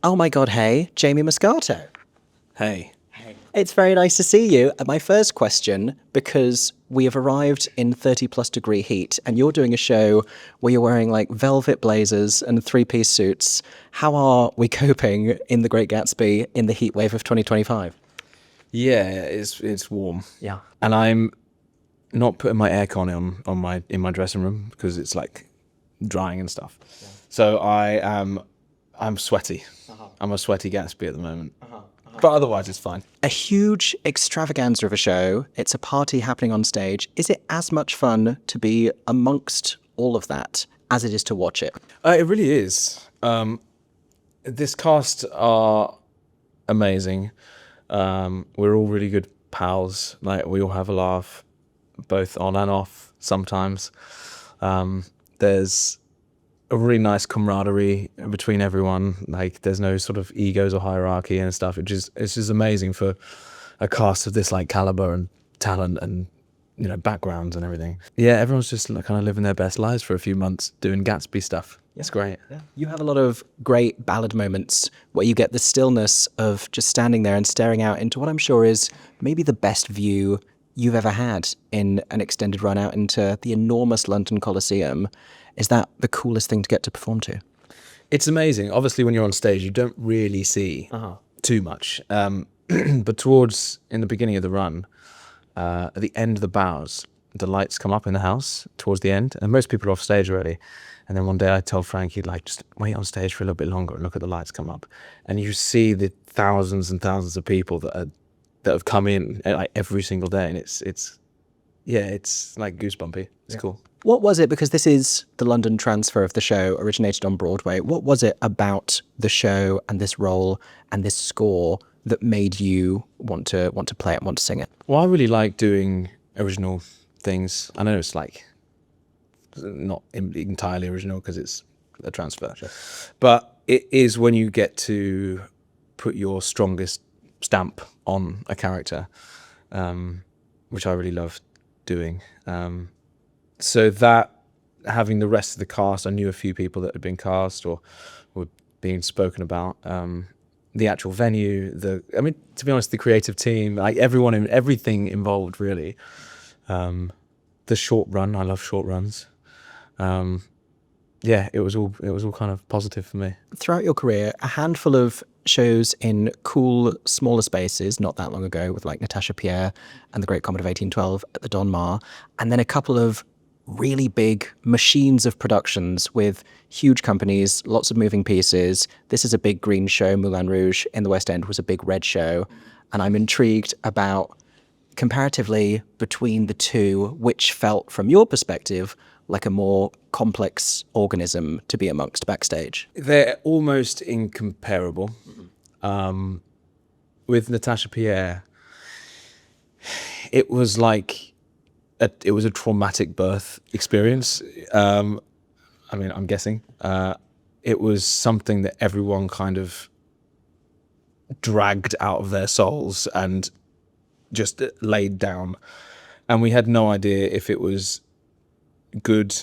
Oh my God, hey, Jamie Muscato. Hey. It's very nice to see you. My first question, because we have arrived in 30 plus degree heat and you're doing a show where you're wearing like velvet blazers and three-piece suits. How are we coping in The Great Gatsby in the heat wave of 2025? Yeah, it's warm. Yeah. And I'm not putting my aircon in my dressing room because it's like drying and stuff. Yeah. So I'm sweaty. I'm a sweaty Gatsby at the moment. But otherwise it's fine. A huge extravaganza of a show. It's a party happening on stage. Is it as much fun to be amongst all of that as it is to watch it? It really is. This cast are amazing. We're all really good pals. Like we all have a laugh, both on and off sometimes. There's a really nice camaraderie between everyone. Like there's no sort of egos or hierarchy and stuff. It's just amazing for a cast of this like caliber and talent and backgrounds and everything. Yeah, everyone's just like, kind of living their best lives for a few months doing Gatsby stuff. It's great. Yeah. You have a lot of great ballad moments where you get the stillness of just standing there and staring out into what I'm sure is maybe the best view you've ever had in an extended run out into the enormous London Coliseum. Is that the coolest thing to get to perform to? It's amazing. Obviously, when you're on stage, you don't really see too much. But in the beginning of the run, at the end of the bows, the lights come up in the house towards the end, and most people are off stage already. And then one day I told Frankie, like, just wait on stage for a little bit longer and look at the lights come up. And you see the thousands and thousands of people that have come in like every single day, and it's like goosebumpy. It's cool. What was it, because this is the London transfer of the show, originated on Broadway, what was it about the show and this role and this score that made you want to play it and want to sing it? Well, I really like doing original things. I know it's like not entirely original because it's a transfer. Sure. But it is when you get to put your strongest stamp on a character, which I really love doing. So that, having the rest of the cast, I knew a few people that had been cast or were being spoken about. The actual venue, to be honest, the creative team, like everything involved really. The short run, I love short runs. It was all kind of positive for me. Throughout your career, a handful of shows in cool, smaller spaces, not that long ago, with like Natasha, Pierre and The Great Comet of 1812 at the Don Mar, and then a couple of really big machines of productions with huge companies, lots of moving pieces. This is a big green show. Moulin Rouge in the West End was a big red show. And I'm intrigued about, comparatively between the two, which felt, from your perspective, like a more complex organism to be amongst backstage. They're almost incomparable. With Natasha Pierre, it was like it was a traumatic birth experience. I'm guessing. It was something that everyone kind of dragged out of their souls and just laid down. And we had no idea if it was good,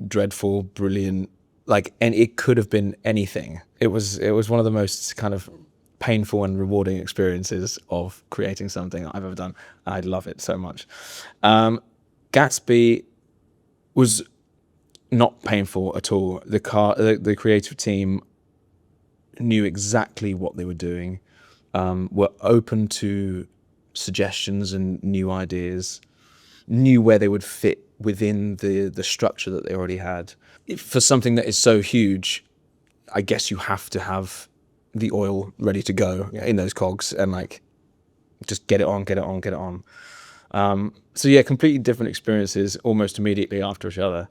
dreadful, brilliant, and it could have been anything. It was one of the most kind of painful and rewarding experiences of creating something I've ever done. I love it so much. Gatsby was not painful at all. The creative team knew exactly what they were doing, were open to suggestions and new ideas, knew where they would fit within the structure that they already had. For something that is so huge, I guess you have to have the oil ready to go in those cogs and just get it on. Completely different experiences almost immediately after each other,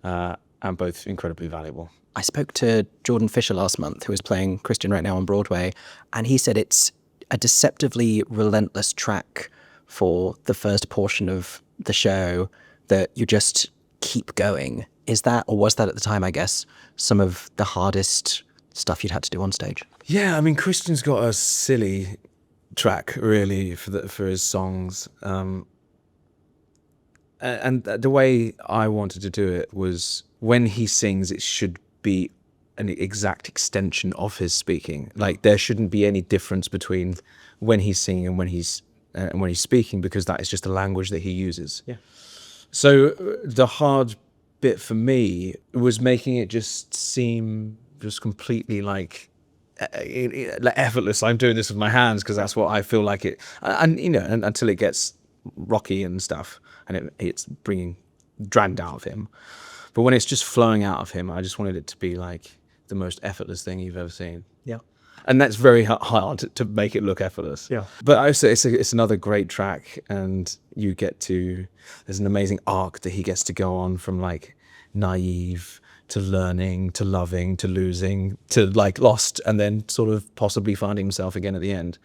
and both incredibly valuable. I spoke to Jordan Fisher last month, who is playing Christian right now on Broadway, and he said it's a deceptively relentless track for the first portion of the show, that you just keep going. Is that, or was that at the time, I guess, some of the hardest stuff you'd had to do on stage? Yeah, Christian's got a silly track really for his songs, and the way I wanted to do it was, when he sings, it should be an exact extension of his speaking. Like there shouldn't be any difference between when he's singing and when he's speaking, because that is just the language that he uses. Yeah. So the hard bit for me was making it just seem just completely like effortless. I'm doing this with my hands because that's what I feel like it, and you know, until it gets rocky and stuff, and it's bringing dragged out of him. But when it's just flowing out of him, I just wanted it to be like the most effortless thing you've ever seen. Yeah. And that's very hard to make it look effortless. Yeah. But also, it's another great track, and there's an amazing arc that he gets to go on from like naive to learning to loving to losing to like lost, and then sort of possibly finding himself again at the end.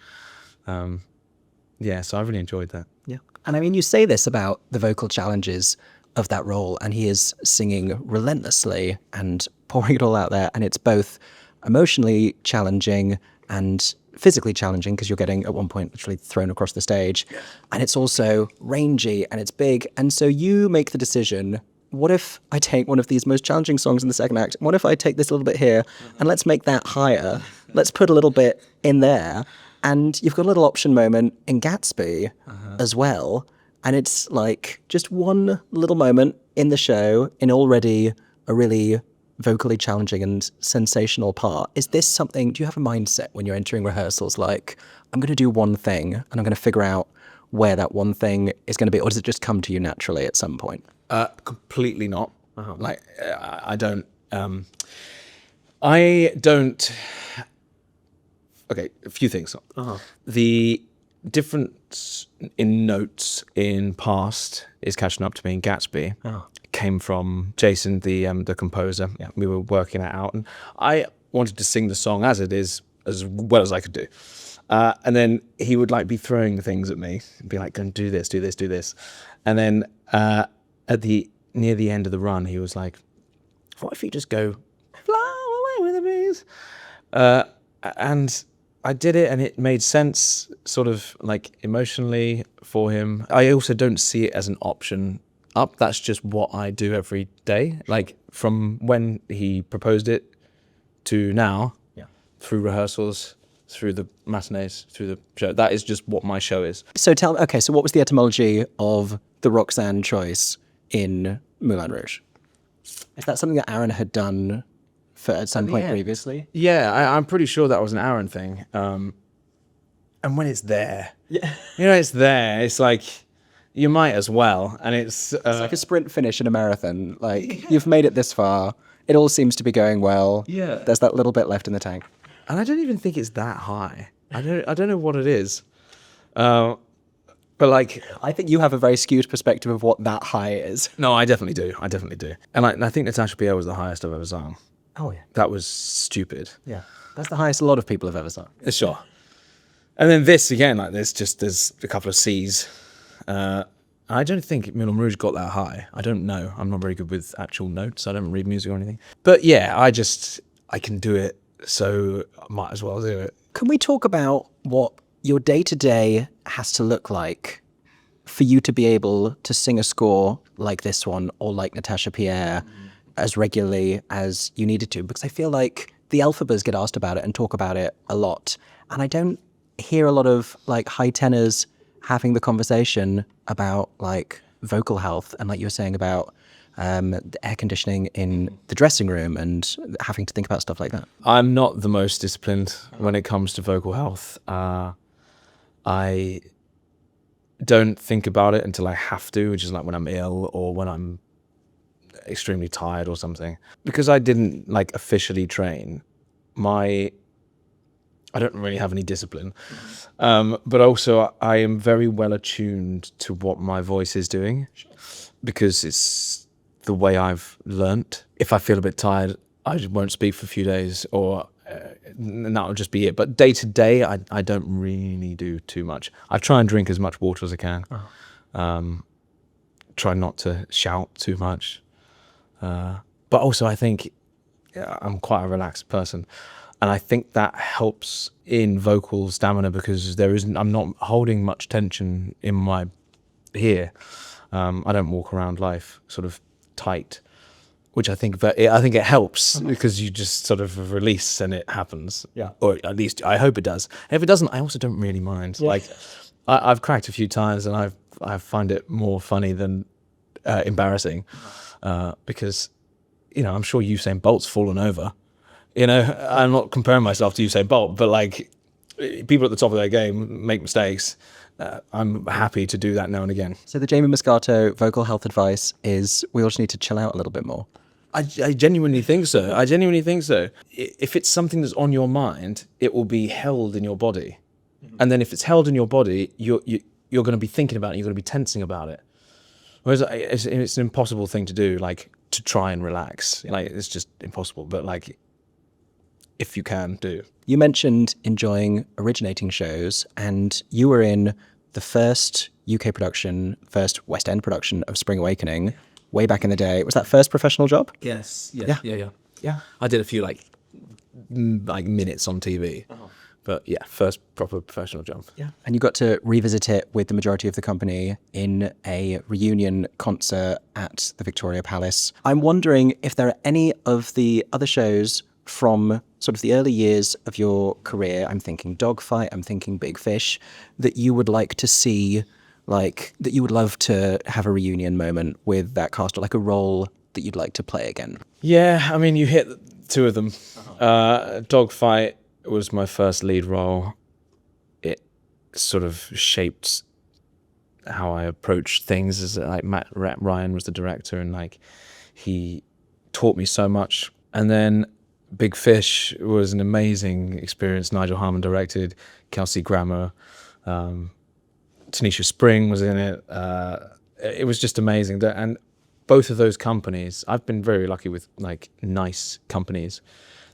Yeah, so I really enjoyed that. Yeah. And I mean, you say this about the vocal challenges of that role, and he is singing relentlessly and pouring it all out there, and it's both emotionally challenging and physically challenging because you're getting at one point literally thrown across the stage, and it's also rangy and it's big. And so you make the decision, what if I take one of these most challenging songs in the second act, what if I take this a little bit here and let's make that higher, let's put a little bit in there. And you've got a little option moment in Gatsby as well, and it's like just one little moment in the show in already a really vocally challenging and sensational part. Is this something, do you have a mindset when you're entering rehearsals like, I'm going to do one thing and I'm going to figure out where that one thing is going to be, or does it just come to you naturally at some point? Completely not. Like I don't. Okay, a few things. The difference in notes in Past is catching up to me in Gatsby. Came from Jason, the composer. Yeah. We were working it out, and I wanted to sing the song as it is as well as I could do. And then he would like be throwing things at me and be like, "Go and do this, do this, do this." And then near the end of the run, he was like, "What if you just go fly away with the breeze?" And I did it, and it made sense, sort of like emotionally for him. I also don't see it as an option up. That's just what I do every day. Like from when he proposed it to now, through rehearsals, through the matinees, through the show. That is just what my show is. So tell me, okay, so what was the etymology of the Roxanne choice in Moulin Rouge? Is that something that Aaron had done at some point previously? Yeah, I'm pretty sure that was an Aaron thing. And when it's there, it's there. It's like, you might as well. And it's like a sprint finish in a marathon. Like, you've made it this far. It all seems to be going well. Yeah. There's that little bit left in the tank. And I don't even think it's that high. I don't know what it is. But like, I think you have a very skewed perspective of what that high is. No, I definitely do. And I think Natasha Pierre was the highest I've ever sung. Oh yeah. That was stupid. Yeah. That's the highest a lot of people have ever sung. Sure. And then this again, like there's a couple of C's. I don't think Moulin Rouge got that high. I don't know. I'm not very good with actual notes. I don't read music or anything. But yeah, I can do it, so I might as well do it. Can we talk about what your day-to-day has to look like for you to be able to sing a score like this one or like Natasha Pierre as regularly as you needed to? Because I feel like the Elphabas get asked about it and talk about it a lot. And I don't hear a lot of like high tenors having the conversation about like vocal health and like you were saying about the air conditioning in the dressing room and having to think about stuff like that. I'm not the most disciplined when it comes to vocal health. I don't think about it until I have to, which is like when I'm ill or when I'm extremely tired or something. Because I didn't like officially train, I don't really have any discipline. But also I am very well attuned to what my voice is doing because it's the way I've learnt. If I feel a bit tired, I just won't speak for a few days and that'll just be it. But day to day, I don't really do too much. I try and drink as much water as I can. Try not to shout too much. But also I think I'm quite a relaxed person. And I think that helps in vocal stamina because I'm not holding much tension in my here. I don't walk around life sort of tight which I think it helps because you just sort of release and it happens. Yeah. Or at least I hope it does. If it doesn't, I also don't really mind. Yeah. Like I've cracked a few times and I find it more funny than embarrassing because, you know, I'm sure Usain Bolt's fallen over. You know, I'm not comparing myself to Usain Bolt, but like people at the top of their game make mistakes. I'm happy to do that now and again. So the Jamie Muscato vocal health advice is we all just need to chill out a little bit more. I genuinely think so. I genuinely think so. If it's something that's on your mind, it will be held in your body. And then if it's held in your body, you're going to be thinking about it, you're going to be tensing about it. Whereas it's an impossible thing to do, like to try and relax. Like it's just impossible. But like, if you can do. You mentioned enjoying originating shows, and you were in the first UK production, first West End production of Spring Awakening way back in the day. Was that first professional job? Yes. Yeah. Yeah. I did a few like minutes on TV. But yeah, first proper professional job. Yeah. And you got to revisit it with the majority of the company in a reunion concert at the Victoria Palace. I'm wondering if there are any of the other shows from sort of the early years of your career, I'm thinking Dogfight, I'm thinking Big Fish, that you would like to see, like, that you would love to have a reunion moment with that cast, or like a role that you'd like to play again? Yeah, I mean, you hit two of them. Dogfight was my first lead role. It sort of shaped how I approached things. As like Matt Ryan was the director, and like he taught me so much. And then Big Fish was an amazing experience. Nigel Harmon directed, Kelsey Grammer, Tanisha Spring was in it. It was just amazing. And both of those companies, I've been very lucky with like nice companies.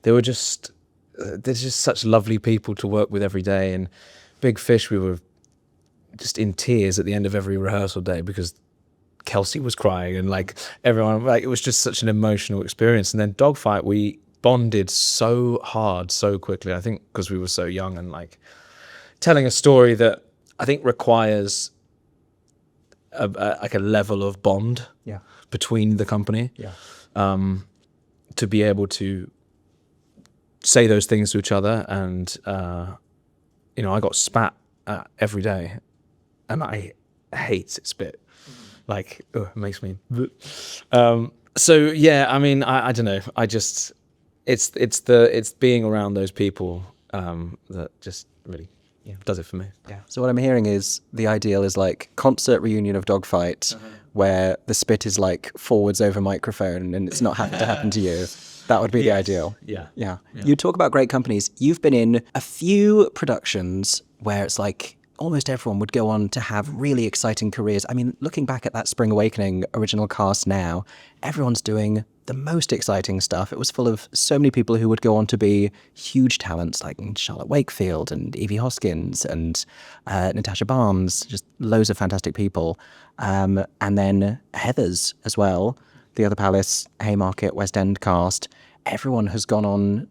They're just such lovely people to work with every day. And Big Fish, we were just in tears at the end of every rehearsal day because Kelsey was crying and like everyone, like it was just such an emotional experience. And then Dogfight, we bonded so hard so quickly, I think because we were so young, and like telling a story that I think requires like a level of bond between the company to be able to say those things to each other. And you know, I got spat at every day and I hate spit. Like it makes me so yeah, I mean, I don't know, I just it's being around those people that just really does it for me. Yeah. So what I'm hearing is the ideal is like concert reunion of Dogfight, where the spit is like forwards over microphone and it's not having to happen to you. That would be the ideal. Yeah. You talk about great companies. You've been in a few productions where it's like almost everyone would go on to have really exciting careers. I mean, looking back at that Spring Awakening original cast now, everyone's doing the most exciting stuff. It was full of so many people who would go on to be huge talents, like Charlotte Wakefield and Evie Hoskins and Natasha Barnes, just loads of fantastic people. And then Heathers as well, the Other Palace, Haymarket, West End cast. Everyone has gone on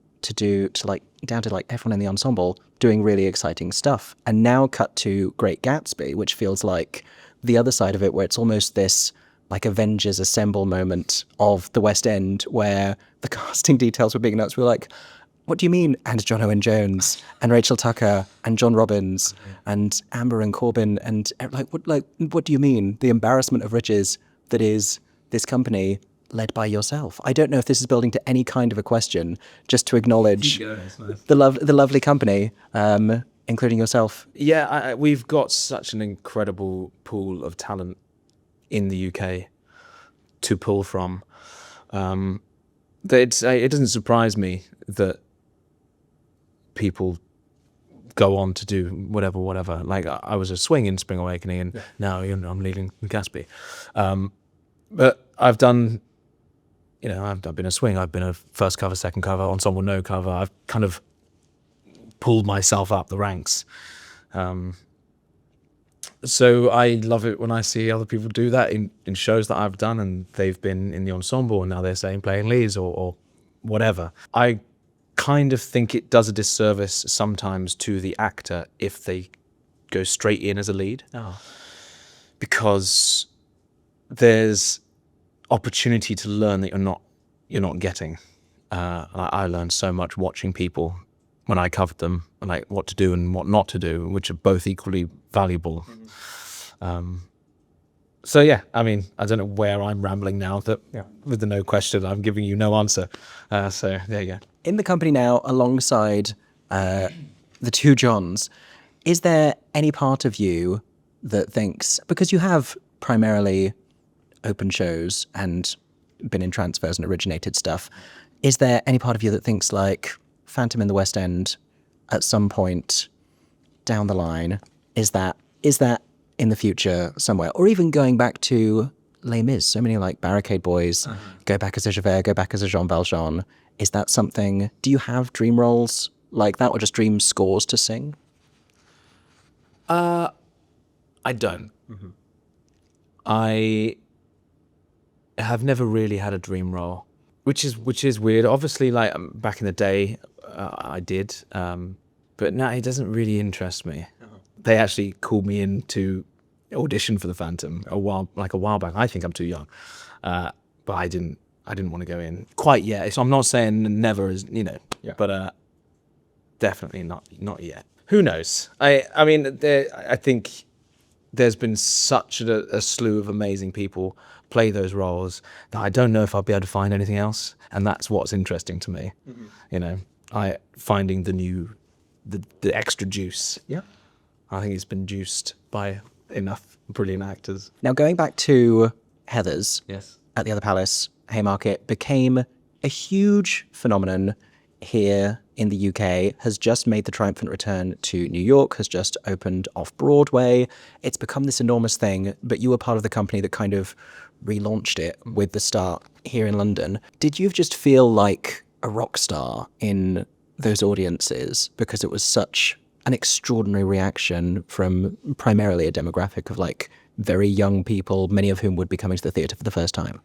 down to everyone in the ensemble doing really exciting stuff. And now cut to Great Gatsby, which feels like the other side of it, where it's almost this like Avengers Assemble moment of the West End, where the casting details were being announced. We were like, what do you mean? And John Owen Jones and Rachel Tucker and John Robbins and Amber and Corbin and what do you mean? The embarrassment of riches that is this company led by yourself. I don't know if this is building to any kind of a question, just to acknowledge the lovely company, including yourself. Yeah, we've got such an incredible pool of talent in the UK to pull from. That it doesn't surprise me that people go on to do whatever. Like I was a swing in Spring Awakening, and now I'm leading Gatsby. But I've done. I've been a swing. I've been a first cover, second cover, ensemble, no cover. I've kind of pulled myself up the ranks. So I love it when I see other people do that in shows that I've done, and they've been in the ensemble and now they're saying playing leads or whatever. I kind of think it does a disservice sometimes to the actor if they go straight in as a lead. Because there's opportunity to learn that you're not you're not getting. I learned so much watching people when I covered them, like what to do and what not to do, which are both equally valuable. So yeah, I mean, I don't know where I'm rambling now. That with the no question, I'm giving you no answer. So there you go. In the company now, alongside the two Johns, is there any part of you that thinks, because you have primarily open shows and been in transfers and originated stuff, is there any part of you that thinks like Phantom in the West End at some point down the line, is that in the future somewhere? Or even going back to Les Mis, so many like Barricade Boys, go back as a Javert, go back as a Jean Valjean. Is that something, do you have dream roles like that or just dream scores to sing? I don't. I have never really had a dream role, which is weird. Obviously, like back in the day, I did, but now it doesn't really interest me. They actually called me in to audition for the Phantom a while back. I think I'm too young, but I didn't want to go in quite yet. So I'm not saying never, is but definitely not yet. Who knows? I mean, I think there's been such a slew of amazing people play those roles that I don't know if I'll be able to find anything else, and that's what's interesting to me. Finding the extra juice. Yeah, I think it's been juiced by enough brilliant actors. Now, going back to Heathers, Yes. at the Other Palace, Haymarket, became a huge phenomenon here in the UK, has just made the triumphant return to New York, has just opened off Broadway. It's become this enormous thing, but you were part of the company that kind of relaunched it with the start here in London. Did you just feel like a rock star in those audiences because it was such an extraordinary reaction from primarily a demographic of like very young people, many of whom would be coming to the theatre for the first time?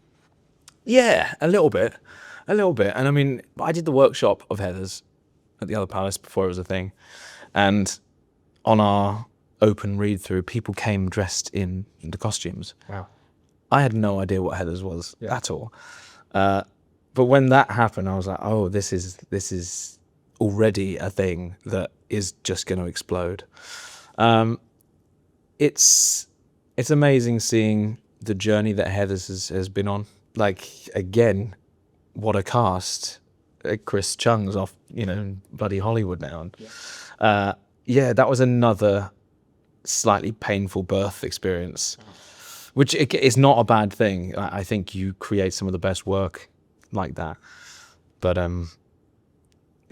Yeah, a little bit. And I mean, I did the workshop of Heathers at the Other Palace before it was a thing. And on our open read through, people came dressed in the costumes. Wow. I had no idea what Heathers was at all. But when that happened, I was like, oh, this is already a thing that is just going to explode. It's amazing seeing the journey that Heathers has been on. Like, again, what a cast. Chris Chung's off, bloody Hollywood now. And, that was another slightly painful birth experience, which is not a bad thing. I think you create some of the best work like that. But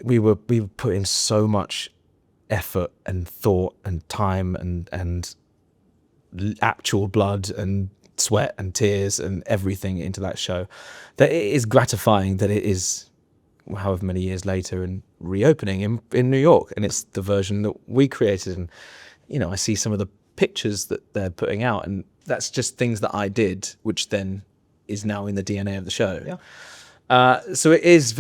we put in so much effort and thought and time and actual blood and sweat and tears and everything into that show, that it is gratifying that it is however many years later and reopening in New York, and it's the version that we created. And I see some of the pictures that they're putting out, and that's just things that I did, which then is now in the DNA of the show. So it's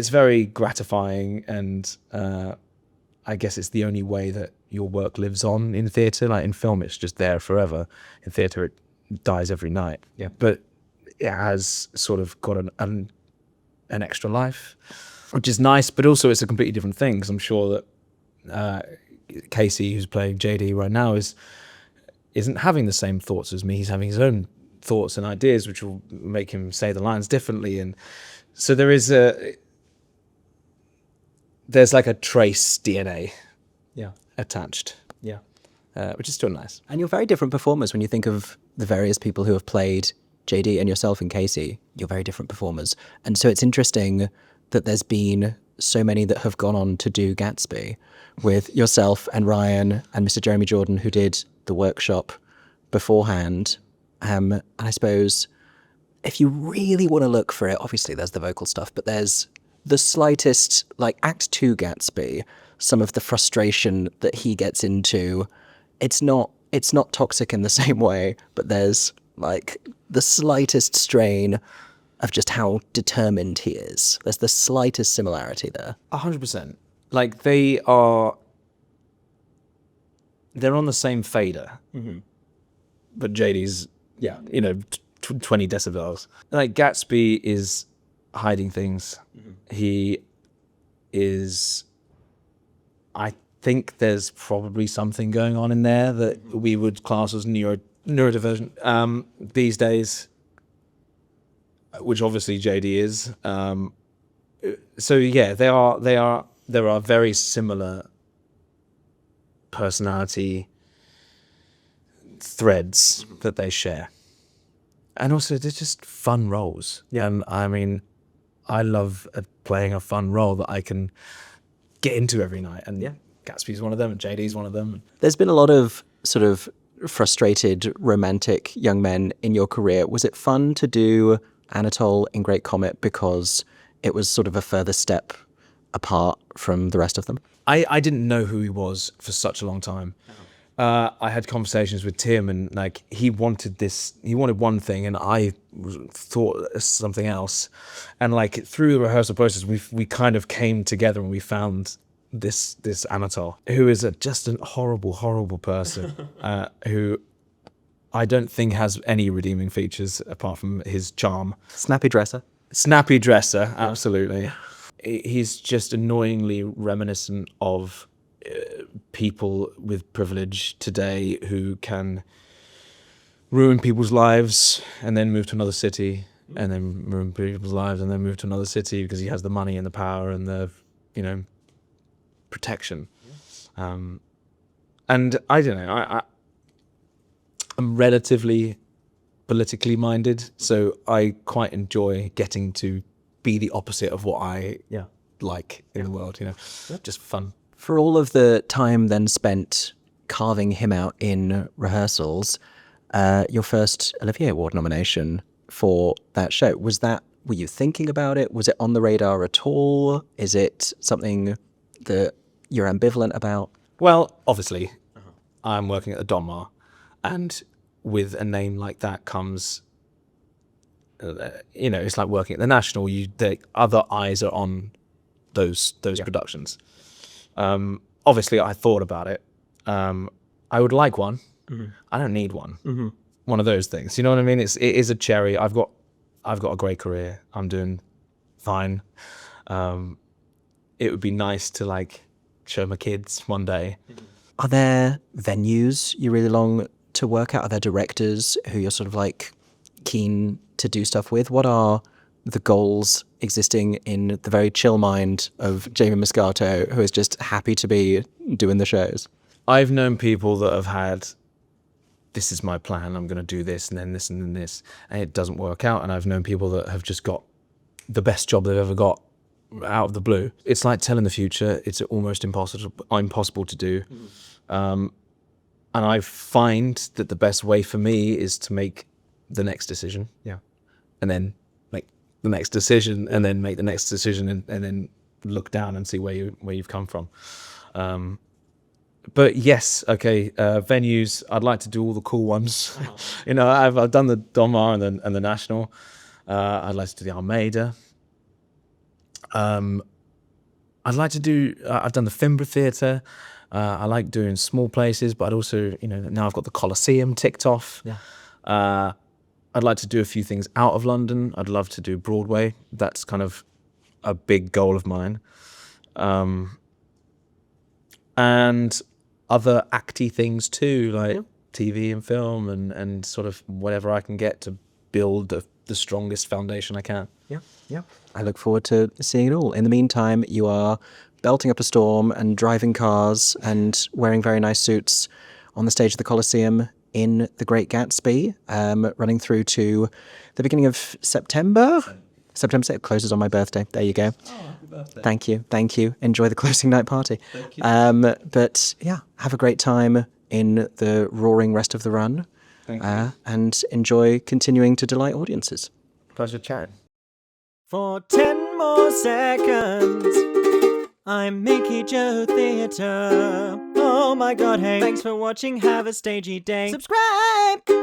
very gratifying, and I guess it's the only way that your work lives on in theatre. Like in film, it's just there forever. In theatre, it dies every night. Yeah. But it has sort of got an extra life, which is nice. But also, it's a completely different thing, because I'm sure that Casey, who's playing JD right now, isn't having the same thoughts as me. He's having his own thoughts and ideas, which will make him say the lines differently. And so there's like a trace DNA attached, which is still nice. And you're very different performers when you think of the various people who have played JD and yourself and Casey. You're very different performers. And so it's interesting that there's been so many that have gone on to do Gatsby, with yourself and Ryan and Mr. Jeremy Jordan, who did the workshop beforehand. And I suppose if you really want to look for it, obviously there's the vocal stuff, but there's the slightest, like Act 2 Gatsby, some of the frustration that he gets into. It's not toxic in the same way, but there's like the slightest strain of just how determined he is. There's the slightest similarity there. 100%. Like they're on the same fader, but JD's 20 decibels. Like Gatsby is hiding things. He is, I think there's probably something going on in there that we would class as neurodivergent these days, which obviously JD is. So yeah, there are very similar personality threads that they share. And also they're just fun roles. Yeah. And I mean, I love playing a fun role that I can get into every night. And yeah, Gatsby's one of them and JD's one of them. There's been a lot of sort of frustrated romantic young men in your career. Was it fun to do Anatol in Great Comet because it was sort of a further step apart from the rest of them? I didn't know who he was for such a long time. I had conversations with Tim, and like he wanted one thing, and I thought something else. And like through the rehearsal process, we kind of came together and we found this Anatol, who is just a horrible person, who I don't think has any redeeming features apart from his charm. Snappy dresser, absolutely. He's just annoyingly reminiscent of people with privilege today who can ruin people's lives and then move to another city, and then ruin people's lives and then move to another city because he has the money and the power and the, protection. And I don't know, I'm relatively politically minded, so I quite enjoy getting to be the opposite of what I like in the world, just fun. For all of the time then spent carving him out in rehearsals, your first Olivier Award nomination for that show, were you thinking about it? Was it on the radar at all? Is it something that you're ambivalent about? Well, obviously, I'm working at the Donmar, and with a name like that comes, it's like working at the National. The other eyes are on those productions. Obviously, I thought about it. I would like one. I don't need one. One of those things. You know what I mean? It is a cherry. I've got a great career. I'm doing fine. It would be nice to like show my kids one day. Are there venues you really long to work at? Are there directors who you're sort of like keen to do stuff with? What are the goals existing in the very chill mind of Jamie Muscato, who is just happy to be doing the shows? I've known people that have had, this is my plan, I'm going to do this and then this and then this, and it doesn't work out. And I've known people that have just got the best job they've ever got out of the blue. It's like telling the future. It's almost impossible to do. And I find that the best way for me is to make the next decision. Yeah. And then make the next decision, and then make the next decision, and then look down and see where you've come from. But yes, okay, venues, I'd like to do all the cool ones. I've done the Donmar and the National. I'd like to do the Almeida. I'd like to do, I've done the Fimbra Theatre. I like doing small places, but I'd also, now I've got the Coliseum ticked off. Yeah. I'd like to do a few things out of London. I'd love to do Broadway. That's kind of a big goal of mine. And other acty things too, like TV and film and sort of whatever I can get to build the strongest foundation I can. Yeah. I look forward to seeing it all. In the meantime, you are belting up a storm and driving cars and wearing very nice suits on the stage of the Coliseum in The Great Gatsby, running through to the beginning of September. September 6th, closes on my birthday. There you go. Oh, happy birthday. Thank you. Enjoy the closing night party. Thank you. But yeah, have a great time in the roaring rest of the run. Thank you. And enjoy continuing to delight audiences. Pleasure chatting. For 10 more seconds, I'm MickeyJoTheatre. Oh my god, hey. Thanks for watching, have a stagey day. Subscribe!